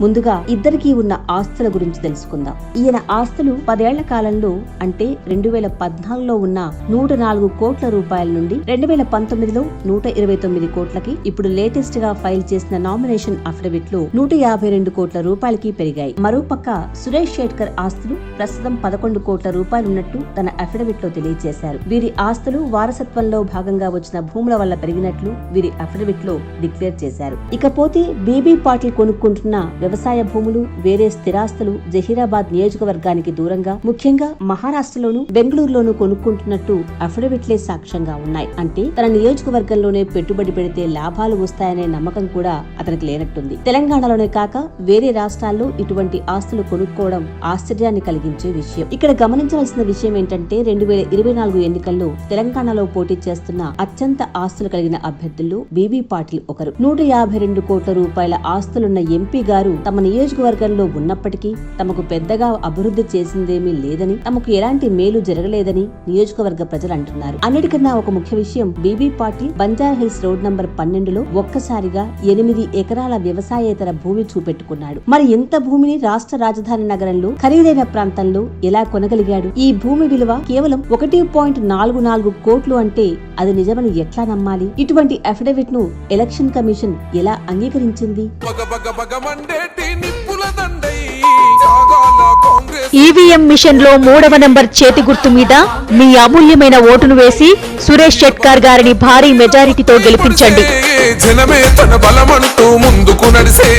ముందుగా ఇద్దరికీ ఉన్న ఆస్తుల గురించి తెలుసుకుందాం. ఈయన ఆస్తులు 10 ఏళ్ల కాలంలో అంటే 2014లో ఉన్న 104 కోట్ల రూపాయల నుండి 2019లో 129 కోట్లకి, ఇప్పుడు లేటెస్ట్ గా ఫైల్ చేసిన నామినేషన్ అఫిడవిట్ లో 152 కోట్ల రూపాయలకి పెరిగాయి. మరోపక్క సురేష్ షెట్కర్ ఆస్తులు ప్రస్తుతం 11 కోట్ల రూపాయలున్నట్టు తన అఫిడవిట్ లో తెలియజేశారు. వీరి ఆస్తులు వారసత్వంలో భాగంగా వచ్చిన భూముల వల్ల పెరిగినట్లు వీరి అఫిడవిట్ లో డిక్లేర్ చేశారు. ఇకపోతే బీబీ పాటిల్ కొనుక్కుంటున్న వ్యవసాయ భూములు, వేరే స్థిరాస్తులు జహీరాబాద్ నియోజకవర్గానికి దూరంగా, ముఖ్యంగా మహారాష్ట్రలోను బెంగళూరులోను కొనుక్కుంటున్నట్టు అఫిడవిట్లే సాక్ష్యంగా ఉన్నాయి. అంటే తన నియోజకవర్గంలోనే పెట్టుబడి పెడితే లాభాలు వస్తాయనే నమ్మకం కూడా అతనికి లేనట్టుంది. తెలంగాణలోనే కాక వేరే రాష్ట్రాల్లో ఇటువంటి ఆస్తులు కొనుక్కోవడం ఆశ్చర్యాన్ని కలిగించే విషయం. ఇక్కడ గమనించవలసిన విషయం ఏంటంటే 2024 ఎన్నికల్లో తెలంగాణలో పోటీ చేస్తున్న అత్యంత ఆస్తులు కలిగిన అభ్యర్థుల్లో బీబీ పాటిల్ ఒకరు. 152 కోట్ల రూపాయల ఆస్తులున్న ఎంపీ గారు తమ నియోజకవర్గంలో ఉన్నప్పటికీ తమకు పెద్దగా అభివృద్ధి చేసిందేమీ లేదని, తమకు ఎలాంటి మేలు జరగలేదని నియోజకవర్గ ప్రజలు అంటున్నారు. అన్నిటికన్నా ఒక ముఖ్య విషయం, B B Patil Banjara Hills road number 12లో ఒక్కసారిగా 8 ఎకరాల వ్యవసాయేతర భూమి చూపెట్టుకున్నాడు. మరి ఎంత భూమిని రాష్ట్ర రాజధాని నగరంలో ఖరీదైన ప్రాంతంలో ఎలా కొనగలిగాడు? ఈ భూమి విలువ కేవలం 1.44 కోట్లు అంటే అది నిజమని ఎట్లా నమ్మాలి? ఇటువంటి అఫిడవిట్ ను ఎలక్షన్ కమిషన్ ఎలా అంగీకరించింది? ఈవీఎం మిషన్ లో 3వ నంబర్ చేతి గుర్తు మీద మీ అమూల్యమైన ఓటును వేసి సురేష్ షెట్కర్ గారిని భారీ మెజారిటీతో గెలిపించండి. జనమే తన బలమంటూ ముందుకు నడిసే